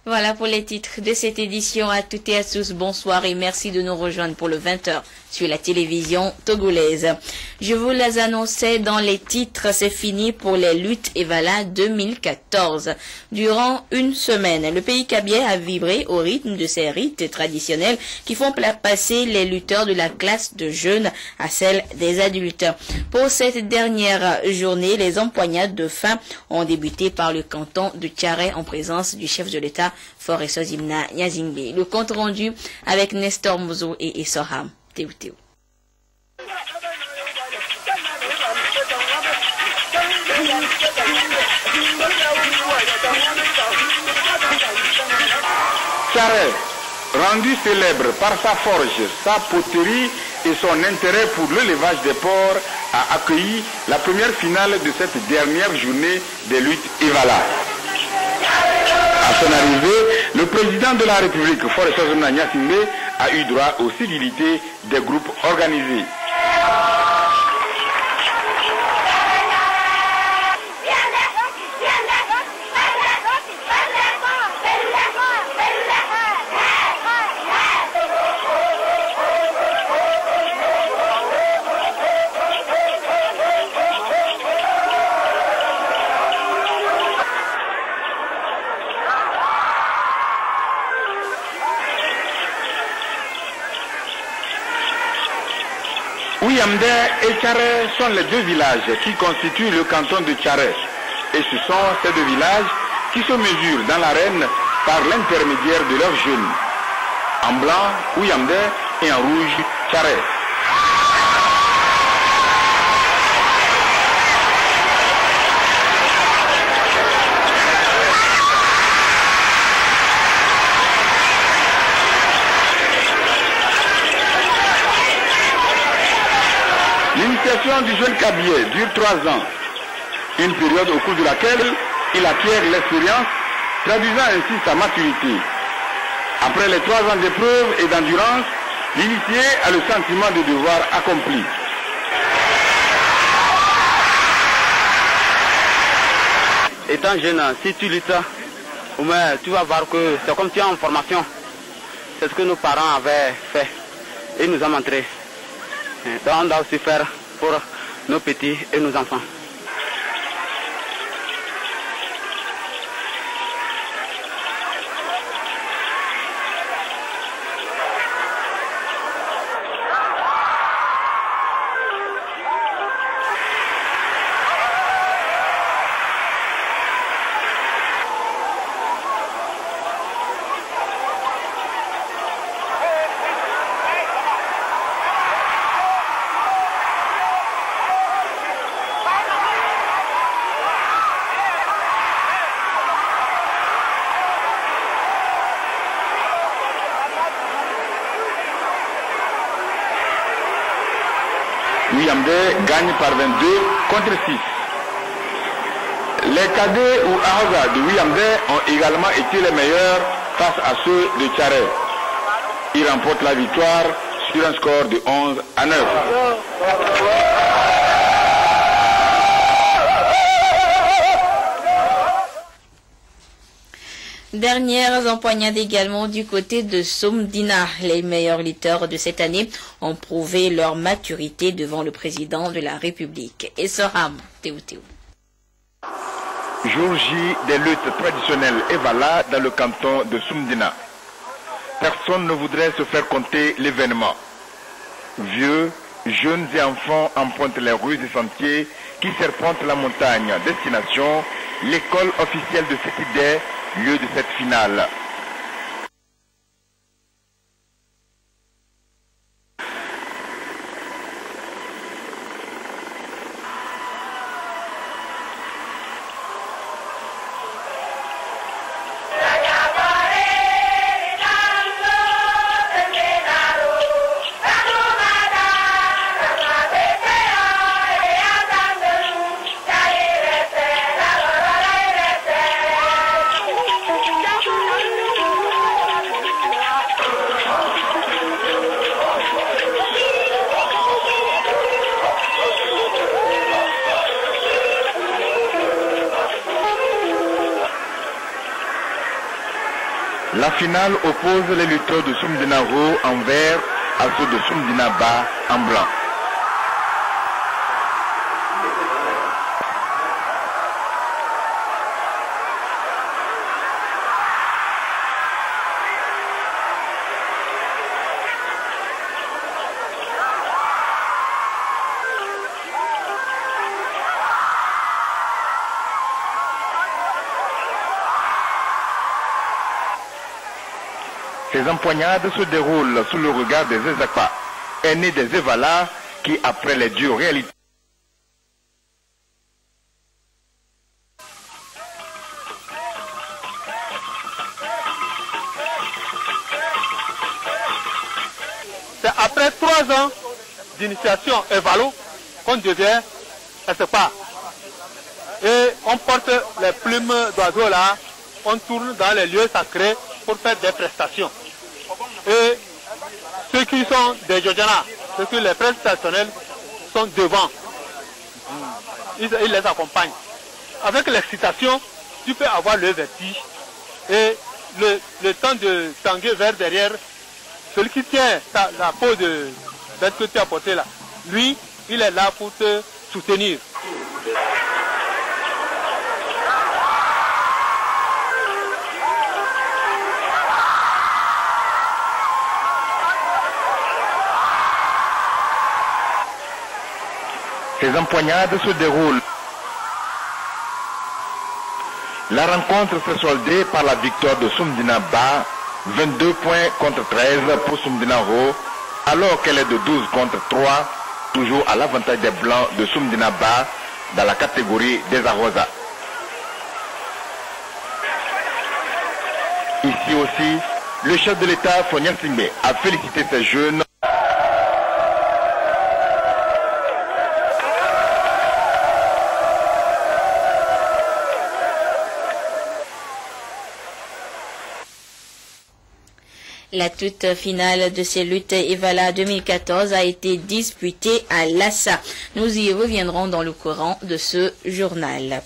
Voilà pour les titres de cette édition. À toutes et à tous, bonsoir et merci de nous rejoindre pour le 20h sur la télévision togolaise. Je vous les annonçais dans les titres, c'est fini pour les luttes Evala 2014. Durant une semaine, le pays kabye a vibré au rythme de ces rites traditionnels qui font passer les lutteurs de la classe de jeunes à celle des adultes. Pour cette dernière journée, les empoignades de fin ont débuté par le canton de Tchare en présence du chef de l'État, Foreso Zimna Nyazingbe. Le compte rendu avec Nestor Mozo et Essoham. Théo Théo. Tchare, rendu célèbre par sa forge, sa poterie et son intérêt pour l'élevage des porcs, a accueilli la première finale de cette dernière journée des luttes Evala. À son arrivée, le président de la République, Foreso Zimna Nyazingbe, a eu droit aux civilités des groupes organisés. Ouyamde et Tchare sont les deux villages qui constituent le canton de Tchare. Et ce sont ces deux villages qui se mesurent dans l'arène par l'intermédiaire de leurs jeunes. En blanc, Ouyamde et en rouge, Tchare. L'initiation du jeune kabye dure 3 ans, une période au cours de laquelle il acquiert l'expérience, traduisant ainsi sa maturité. Après les 3 ans d'épreuve et d'endurance, l'initié a le sentiment de devoir accompli. Étant jeune, si tu luttes, tu vas voir que c'est comme tu es en formation. C'est ce que nos parents avaient fait et nous ont montré. Donc on doit aussi faire pour nos petits et nos enfants. Ouyamde gagne par 22 contre 6. Les cadets ou Ahoga de Ouyamde ont également été les meilleurs face à ceux de Tchare. Ils remportent la victoire sur un score de 11-9. Dernières empoignades également du côté de Somdina. Les meilleurs lutteurs de cette année ont prouvé leur maturité devant le président de la République. Et Soham, Théo Théo. Jour J des luttes traditionnelles Evala dans le canton de Somdina. Personne ne voudrait se faire compter l'événement. Vieux, jeunes et enfants empruntent les rues et sentiers qui serpentent la montagne. Destination, l'école officielle de Sekidé, lieu de cette finale. La finale oppose les lutteurs de Soumdina Haut en vert à ceux de Soumdina Bas en blanc. Ces empoignades se déroulent sous le regard des Ezekpa, aînés des Evala, qui, après les dures réalités, c'est après 3 ans d'initiation Evalo qu'on devient Ezekpa. Et on porte les plumes d'oiseaux là, on tourne dans les lieux sacrés pour faire des prestations. Et ceux qui sont des Jojana, ceux qui les prestationnels sont devant. Ils les accompagnent. Avec l'excitation, tu peux avoir le vertige. Et le temps de tanguer vers derrière, celui qui tient la peau de bête que tu as portée là, lui, il est là pour te soutenir. ces empoignades se déroulent. La rencontre s'est soldée par la victoire de Soumdina Ba, 22 points contre 13 pour Soumdina Haut, alors qu'elle est de 12 contre 3, toujours à l'avantage des Blancs de Soumdina Ba dans la catégorie des Arrosa. Ici aussi, le chef de l'État, Fonia Singbe, a félicité ces jeunes. La toute finale de ces luttes Evala 2014 a été disputée à Lhassa. Nous y reviendrons dans le courant de ce journal.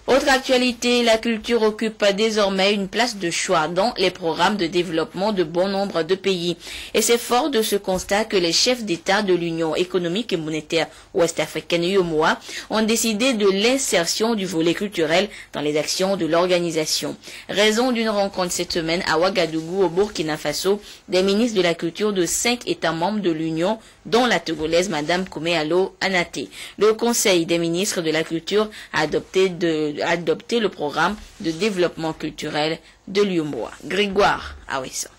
Autre actualité, la culture occupe désormais une place de choix dans les programmes de développement de bon nombre de pays. Et c'est fort de ce constat que les chefs d'État de l'Union économique et monétaire ouest-africaine UEMOA ont décidé de l'insertion du volet culturel dans les actions de l'organisation. Raison d'une rencontre cette semaine à Ouagadougou au Burkina Faso des ministres de la culture de 5 États membres de l'Union, dont la Togolaise Madame Kouméalo Anaté. Le Conseil des ministres de la culture a adopté le programme de développement culturel de l'UEMOA. Grégoire Awessa.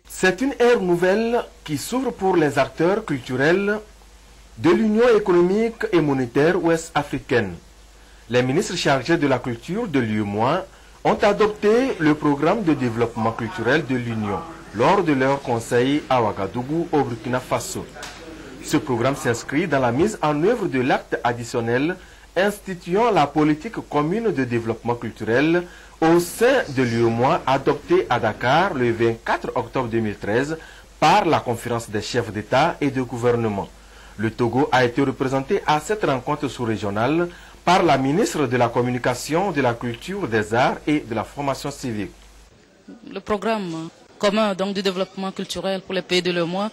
C'est une ère nouvelle qui s'ouvre pour les acteurs culturels de l'Union économique et monétaire ouest-africaine. Les ministres chargés de la culture de l'UEMOA ont adopté le programme de développement culturel de l'Union lors de leur conseil à Ouagadougou au Burkina Faso. Ce programme s'inscrit dans la mise en œuvre de l'acte additionnel instituant la politique commune de développement culturel au sein de l'UEMOA adopté à Dakar le 24 octobre 2013 par la conférence des chefs d'État et de gouvernement. Le Togo a été représenté à cette rencontre sous-régionale par la ministre de la Communication, de la Culture, des Arts et de la Formation civique. Le programme commun donc, du développement culturel pour les pays de l'UEMOA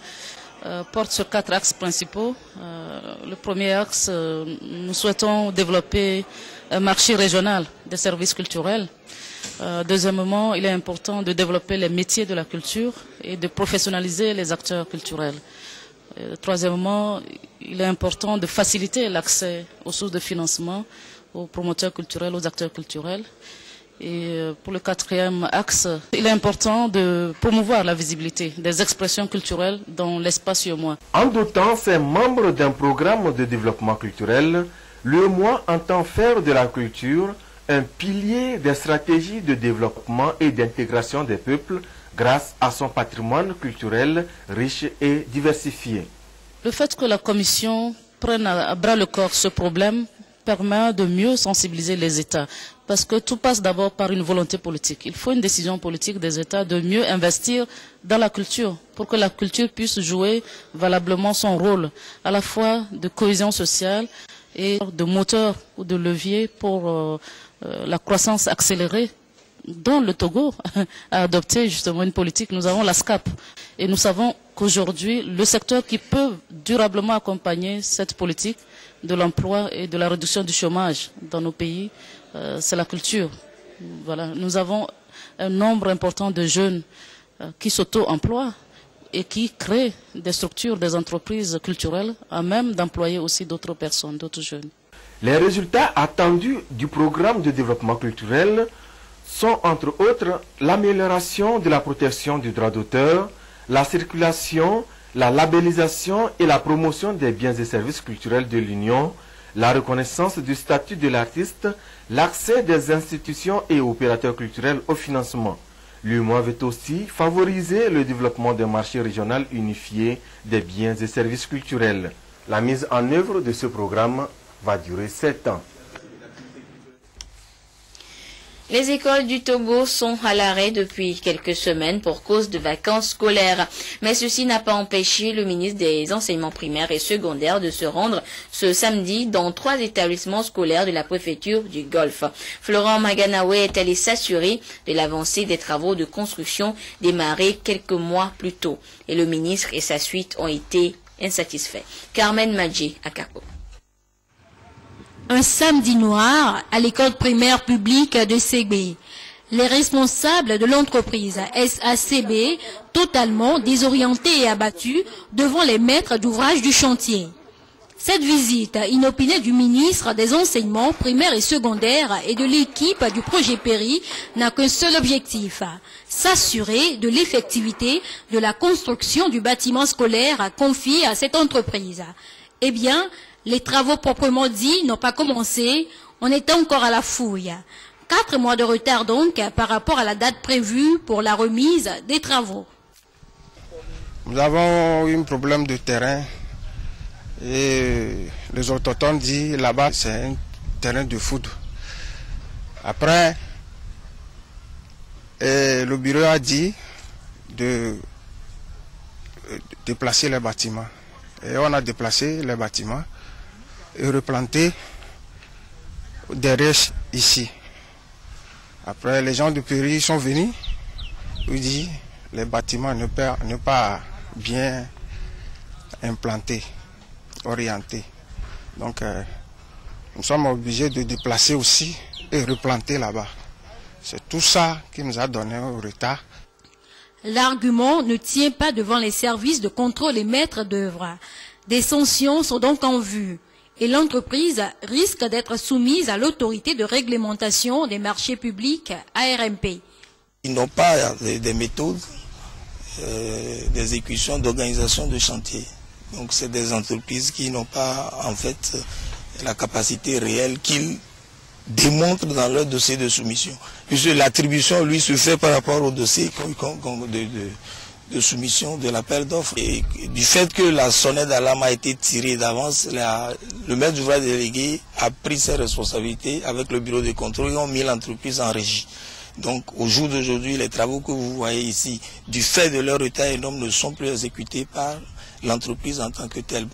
porte sur 4 axes principaux. Le premier axe, nous souhaitons développer un marché régional des services culturels. Deuxièmement, il est important de développer les métiers de la culture et de professionnaliser les acteurs culturels. Troisièmement, il est important de faciliter l'accès aux sources de financement aux promoteurs culturels, aux acteurs culturels. Et pour le quatrième axe, il est important de promouvoir la visibilité des expressions culturelles dans l'espace UEMOA. En dotant ses membres d'un programme de développement culturel, l'UEMOA entend faire de la culture un pilier des stratégies de développement et d'intégration des peuples grâce à son patrimoine culturel riche et diversifié. Le fait que la Commission prenne à bras le corps ce problème permet de mieux sensibiliser les États. Parce que tout passe d'abord par une volonté politique. Il faut une décision politique des États de mieux investir dans la culture pour que la culture puisse jouer valablement son rôle à la fois de cohésion sociale et de moteur ou de levier pour la croissance accélérée dont le Togo a adopté justement une politique. Nous avons la SCAP et nous savons qu'aujourd'hui, le secteur qui peut durablement accompagner cette politique de l'emploi et de la réduction du chômage dans nos pays, c'est la culture. Voilà. Nous avons un nombre important de jeunes qui s'auto-emploient et qui créent des structures, des entreprises culturelles, à même d'employer aussi d'autres personnes, d'autres jeunes. Les résultats attendus du programme de développement culturel sont entre autres l'amélioration de la protection du droit d'auteur, la circulation, la labellisation et la promotion des biens et services culturels de l'Union, la reconnaissance du statut de l'artiste, l'accès des institutions et opérateurs culturels au financement. L'UEMOA veut aussi favoriser le développement d'un marché régional unifié des biens et services culturels. La mise en œuvre de ce programme va durer 7 ans. Les écoles du Togo sont à l'arrêt depuis quelques semaines pour cause de vacances scolaires. Mais ceci n'a pas empêché le ministre des Enseignements primaires et secondaires de se rendre ce samedi dans 3 établissements scolaires de la préfecture du Golfe. Florent Maganawe est allé s'assurer de l'avancée des travaux de construction démarrés quelques mois plus tôt. Et le ministre et sa suite ont été insatisfaits. Carmen Madji à Capo. Un samedi noir à l'école primaire publique de Ségbé. Les responsables de l'entreprise SACB, totalement désorientés et abattus devant les maîtres d'ouvrage du chantier. Cette visite inopinée du ministre des Enseignements primaires et secondaires et de l'équipe du projet Péri n'a qu'un seul objectif, s'assurer de l'effectivité de la construction du bâtiment scolaire confié à cette entreprise. Eh bien, les travaux proprement dits n'ont pas commencé, on est encore à la fouille. 4 mois de retard donc par rapport à la date prévue pour la remise des travaux. Nous avons eu un problème de terrain et les autochtones disent là-bas c'est un terrain de foot. Après, le bureau a dit de déplacer les bâtiments. Et on a déplacé les bâtiments et replanté derrière ici. Après, les gens de Péri sont venus, ils disent les bâtiments ne pas bien implantés, orientés. Donc, nous sommes obligés de déplacer aussi et replanter là-bas. C'est tout ça qui nous a donné un retard. L'argument ne tient pas devant les services de contrôle et maîtres d'œuvre. Des sanctions sont donc en vue et l'entreprise risque d'être soumise à l'autorité de réglementation des marchés publics ARMP. Ils n'ont pas des méthodes d'exécution, d'organisation de chantier. Donc c'est des entreprises qui n'ont pas en fait la capacité réelle qu'ils démontrent dans leur dossier de soumission. Puisque l'attribution, lui, se fait par rapport au dossier de soumission de l'appel d'offres. Et du fait que la sonnette d'alarme a été tirée d'avance, le maître d'ouvrage délégué a pris ses responsabilités avec le bureau de contrôle et ont mis l'entreprise en régie. Donc au jour d'aujourd'hui, les travaux que vous voyez ici, du fait de leur retard énorme, ne sont plus exécutés par l'entreprise en tant que telle.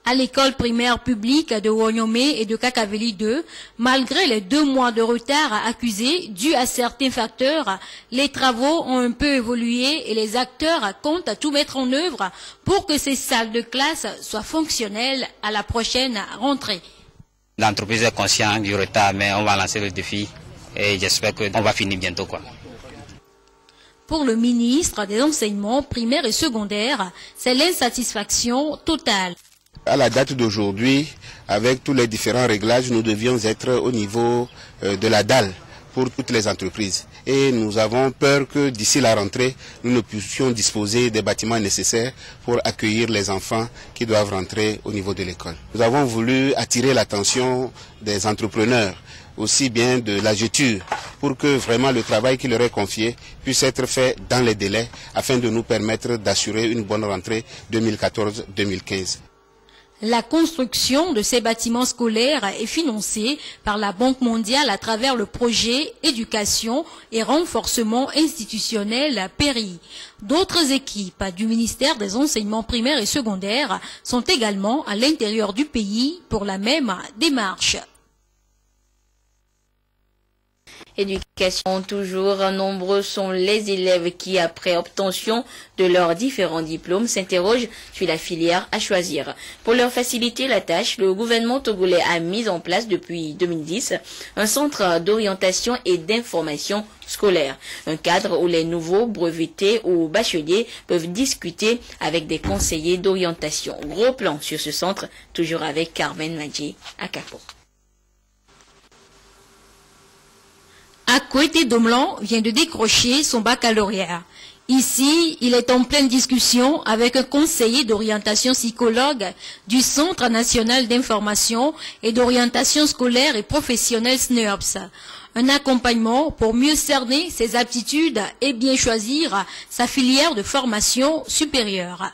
À l'école primaire publique de Wonyome et de Kakaveli 2, malgré les 2 mois de retard accusés dus à certains facteurs, les travaux ont un peu évolué et les acteurs comptent à tout mettre en œuvre pour que ces salles de classe soient fonctionnelles à la prochaine rentrée. L'entreprise est consciente du retard, mais on va lancer le défi et j'espère qu'on va finir bientôt, quoi. Pour le ministre des Enseignements primaires et secondaires, c'est l'insatisfaction totale. À la date d'aujourd'hui, avec tous les différents réglages, nous devions être au niveau de la dalle pour toutes les entreprises. Et nous avons peur que d'ici la rentrée, nous ne puissions disposer des bâtiments nécessaires pour accueillir les enfants qui doivent rentrer au niveau de l'école. Nous avons voulu attirer l'attention des entrepreneurs, aussi bien de la GETUR, pour que vraiment le travail qui leur est confié puisse être fait dans les délais afin de nous permettre d'assurer une bonne rentrée 2014-2015. La construction de ces bâtiments scolaires est financée par la Banque mondiale à travers le projet Éducation et renforcement institutionnel Péri. D'autres équipes du ministère des Enseignements primaires et secondaires sont également à l'intérieur du pays pour la même démarche. Éducation toujours, nombreux sont les élèves qui, après obtention de leurs différents diplômes, s'interrogent sur la filière à choisir. Pour leur faciliter la tâche, le gouvernement togolais a mis en place depuis 2010 un centre d'orientation et d'information scolaire, un cadre où les nouveaux brevetés ou bacheliers peuvent discuter avec des conseillers d'orientation. Gros plan sur ce centre, toujours avec Carmen Madji à Capo. Akwete Domlan vient de décrocher son baccalauréat. Ici, il est en pleine discussion avec un conseiller d'orientation psychologue du Centre national d'information et d'orientation scolaire et professionnelle SNEOPS. Un accompagnement pour mieux cerner ses aptitudes et bien choisir sa filière de formation supérieure.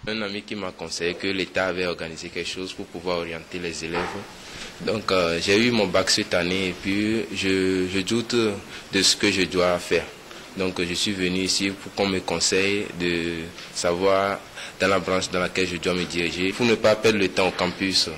Un ami qui m'a conseillé que l'État avait organisé quelque chose pour pouvoir orienter les élèves. Donc j'ai eu mon bac cette année et puis je doute de ce que je dois faire. Donc je suis venu ici pour qu'on me conseille de savoir dans la branche dans laquelle je dois me diriger pour ne pas perdre le temps au campus.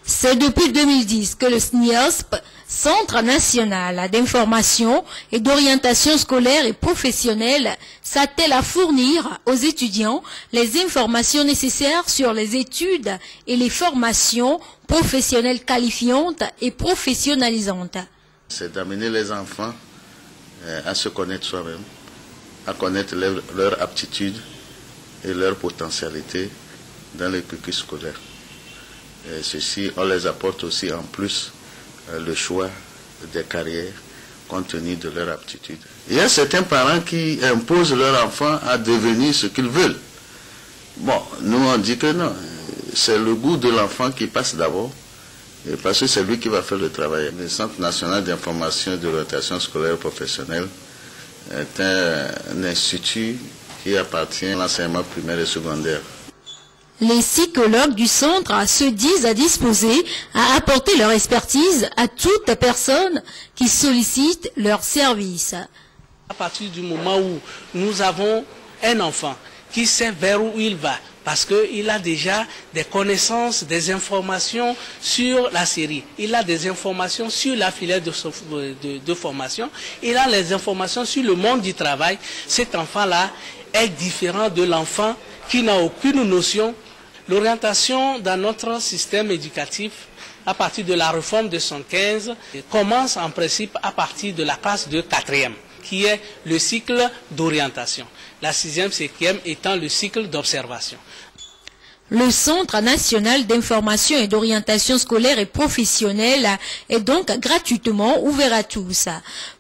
C'est depuis 2010 que le SNIOSP, Centre national d'information et d'orientation scolaire et professionnelle, s'attelle à fournir aux étudiants les informations nécessaires sur les études et les formations professionnelles qualifiantes et professionnalisantes. C'est d'amener les enfants à se connaître soi-même, à connaître leurs aptitudes et leurs potentialités dans le cursus scolaire. Et ceci, on les apporte aussi en plus le choix des carrières compte tenu de leurs aptitudes. Il y a certains parents qui imposent leurs enfants à devenir ce qu'ils veulent. Bon, nous on dit que non, c'est le goût de l'enfant qui passe d'abord, parce que c'est lui qui va faire le travail. Le Centre national d'information et d'orientation scolaire professionnelle est un institut qui appartient à l'enseignement primaire et secondaire. Les psychologues du centre se disent disposés à apporter leur expertise à toute personne qui sollicite leurs services. À partir du moment où nous avons un enfant qui sait vers où il va, parce qu'il a déjà des connaissances, des informations sur la série, il a des informations sur la filière de formation, il a les informations sur le monde du travail. Cet enfant-là est différent de l'enfant qui n'a aucune notion. L'orientation dans notre système éducatif, à partir de la réforme de 1975, commence en principe à partir de la classe de 4e, qui est le cycle d'orientation. La 6e, 5e étant le cycle d'observation. Le Centre national d'information et d'orientation scolaire et professionnelle est donc gratuitement ouvert à tous.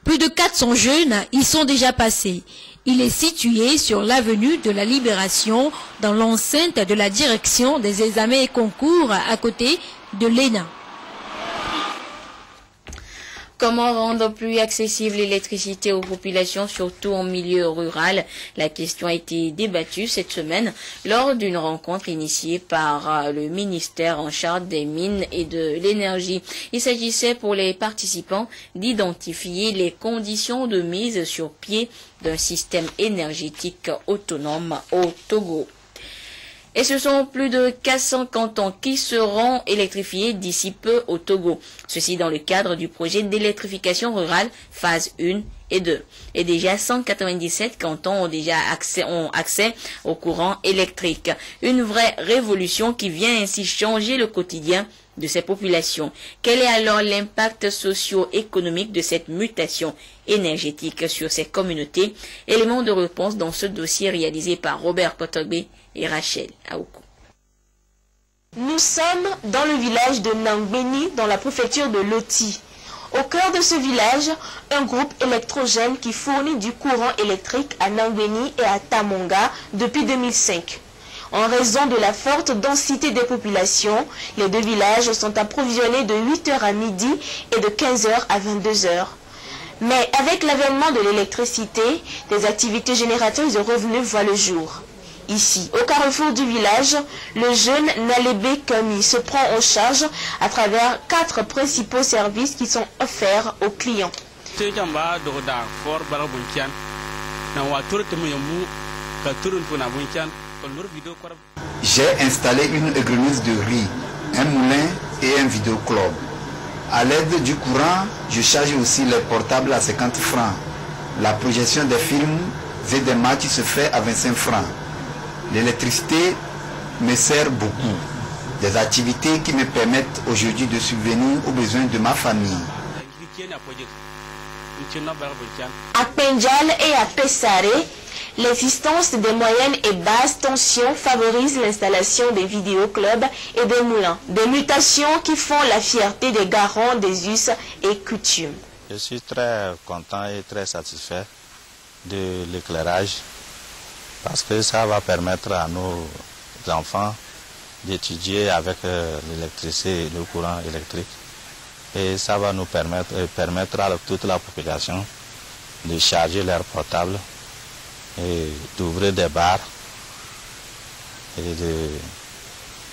Plus de 400 jeunes y sont déjà passés. Il est situé sur l'avenue de la Libération, dans l'enceinte de la direction des examens et concours, à côté de l'ENA. Comment rendre plus accessible l'électricité aux populations, surtout en milieu rural? La question a été débattue cette semaine lors d'une rencontre initiée par le ministère en charge des mines et de l'énergie. Il s'agissait pour les participants d'identifier les conditions de mise sur pied d'un système énergétique autonome au Togo. Et ce sont plus de 400 cantons qui seront électrifiés d'ici peu au Togo. Ceci dans le cadre du projet d'électrification rurale phase 1 et 2. Et déjà 197 cantons ont accès au courant électrique. Une vraie révolution qui vient ainsi changer le quotidien de ces populations. Quel est alors l'impact socio-économique de cette mutation énergétique sur ces communautés? Élément de réponse dans ce dossier réalisé par Robert Potogbe et Rachel Aoukou. Nous sommes dans le village de Nangbeni, dans la préfecture de Loti. Au cœur de ce village, un groupe électrogène qui fournit du courant électrique à Nangbeni et à Tamonga depuis 2005. En raison de la forte densité des populations, les deux villages sont approvisionnés de 8h à midi et de 15h à 22h. Mais avec l'avènement de l'électricité, des activités génératrices de revenus voient le jour. Ici, au carrefour du village, le jeune Nalébé Kami se prend en charge à travers 4 principaux services qui sont offerts aux clients. J'ai installé une égreneuse de riz, un moulin et un vidéoclub. À l'aide du courant, je charge aussi les portables à 50 francs. La projection des films et des matchs se fait à 25 francs. L'électricité me sert beaucoup. Des activités qui me permettent aujourd'hui de subvenir aux besoins de ma famille. À Pendjal et à Pessare, l'existence des moyennes et basses tensions favorise l'installation des vidéoclubs et des moulins, des mutations qui font la fierté des garants des us et coutumes. Je suis très content et très satisfait de l'éclairage parce que ça va permettre à nos enfants d'étudier avec l'électricité et le courant électrique. Et ça va nous permettre à toute la population de charger leurs portables et d'ouvrir des bars et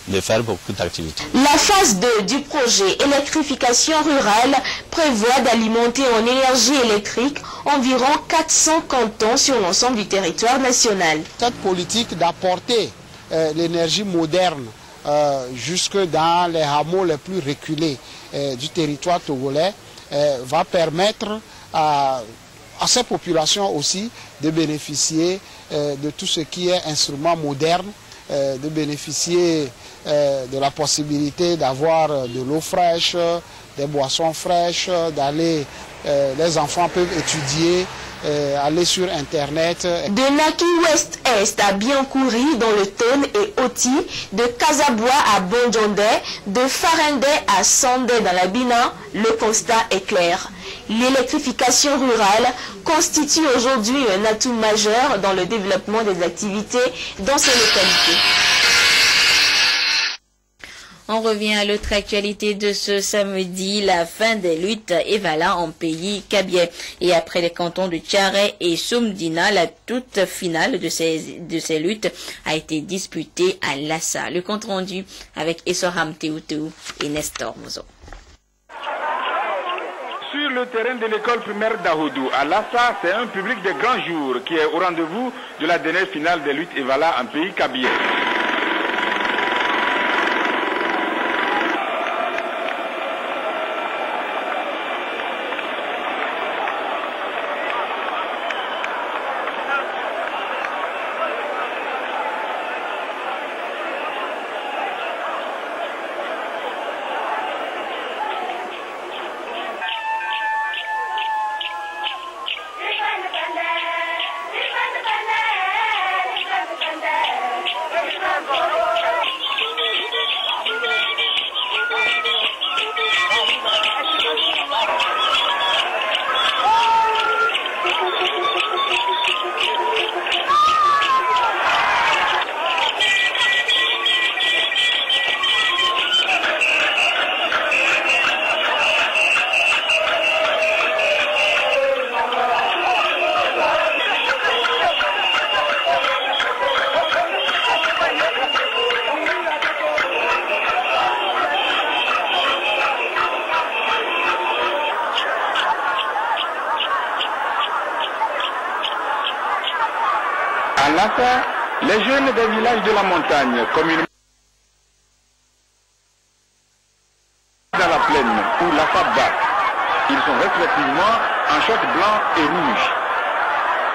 de faire beaucoup d'activités. La phase 2 du projet électrification rurale prévoit d'alimenter en énergie électrique environ 400 cantons sur l'ensemble du territoire national. Cette politique d'apporter l'énergie moderne jusque dans les hameaux les plus reculés du territoire togolais va permettre à ces populations aussi de bénéficier de tout ce qui est instrument moderne, de bénéficier de la possibilité d'avoir de l'eau fraîche, des boissons fraîches, d'aller, les enfants peuvent étudier, aller sur Internet. De Naki Ouest-Est à Biancouri dans le Tone et Oti, de Kasabois à Bondjondé, de Farendé à Sandé dans la Bina, le constat est clair. L'électrification rurale constitue aujourd'hui un atout majeur dans le développement des activités dans ces localités. On revient à l'autre actualité de ce samedi, la fin des luttes Evala en pays Kabylie. Et après les cantons de Tchare et Soumdina, la toute finale de ces luttes a été disputée à Lassa. Le compte rendu avec Essoram Teoutou et Nestor Mozo. Sur le terrain de l'école primaire d'Ahoudou, à Lassa, c'est un public de grands jours qui est au rendez-vous de la dernière finale des luttes Evala en pays Kabylie. À Lassa, les jeunes des villages de la montagne, communément dans la plaine ou la Fabba, ils sont respectivement en short blanc et rouge.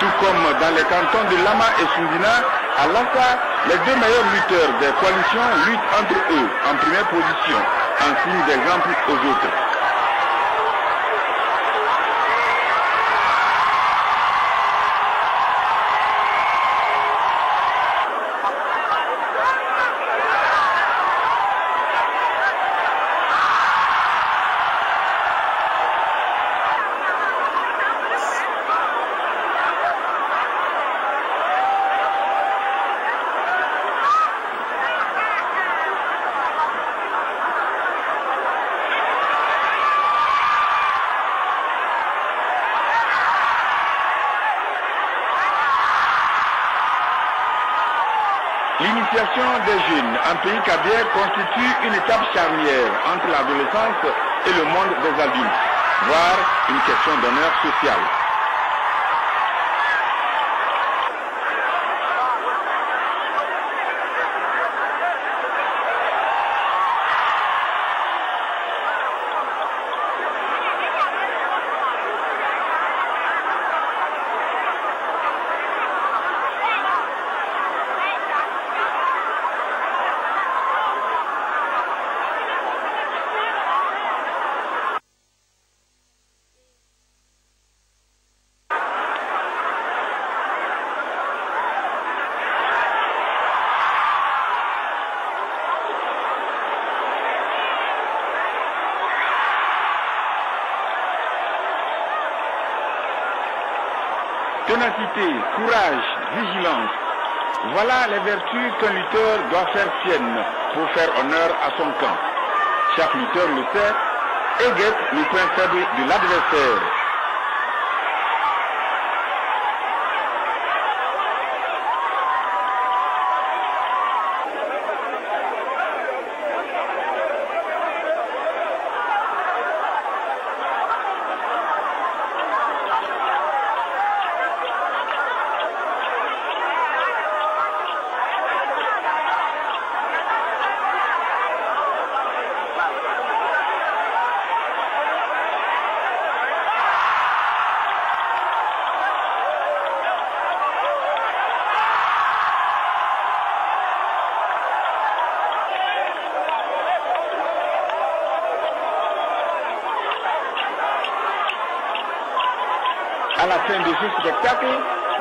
Tout comme dans les cantons de Lama et Soumdina, à Lassa, les deux meilleurs lutteurs des coalitions luttent entre eux en première position, en signe d'exemple aux autres. L'initiation des jeunes en pays Kabylie constitue une étape charnière entre l'adolescence et le monde des adultes, voire une question d'honneur social. ténacité, courage, vigilance. Voilà les vertus qu'un lutteur doit faire sienne pour faire honneur à son camp. Chaque lutteur le sait et guette le point faible de l'adversaire. À la fin de ce spectacle,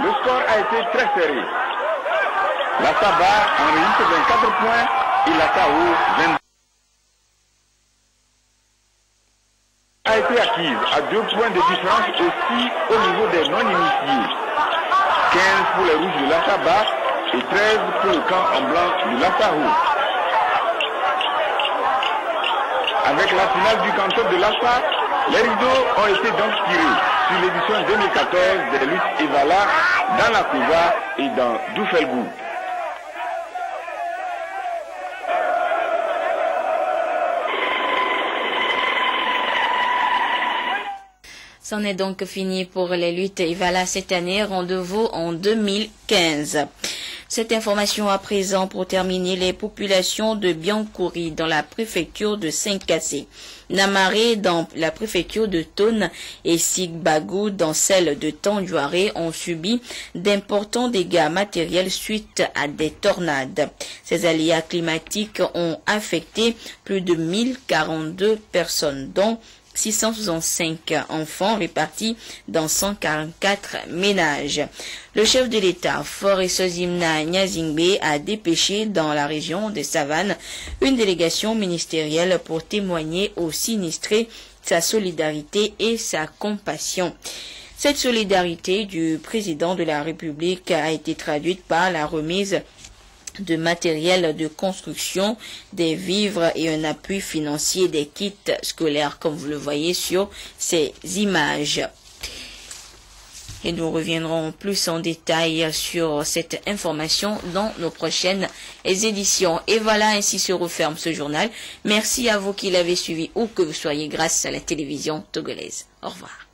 le score a été très serré. La Saba enregistre 24 points et la KO 22. A été acquise à 2 points de différence aussi au niveau des non-initiés. 15 pour les rouges de la Saba et 13 pour le camp en blanc de la Sahou. Avec la finale du canton de l'Assa, les rideaux ont été donc tirés sur l'édition 2014 des luttes Evala dans la Kouva et dans Doufelgou. C'en est donc fini pour les luttes Evala cette année. Rendez-vous en 2015. Cette information à présent pour terminer, les populations de Biancouri dans la préfecture de Saint-Cassé, Namaré dans la préfecture de Tone et Sigbagou dans celle de Tandjouaré ont subi d'importants dégâts matériels suite à des tornades. Ces aléas climatiques ont affecté plus de 1042 personnes, dont 665 enfants répartis dans 144 ménages. Le chef de l'État, Faure Sozimna Nyazingbe, a dépêché dans la région des Savanes une délégation ministérielle pour témoigner aux sinistrés sa solidarité et sa compassion. Cette solidarité du président de la République a été traduite par la remise de matériel de construction, des vivres et un appui financier des kits scolaires, comme vous le voyez sur ces images. Et nous reviendrons plus en détail sur cette information dans nos prochaines éditions. Et voilà, ainsi se referme ce journal. Merci à vous qui l'avez suivi ou que vous soyez grâce à la télévision togolaise. Au revoir.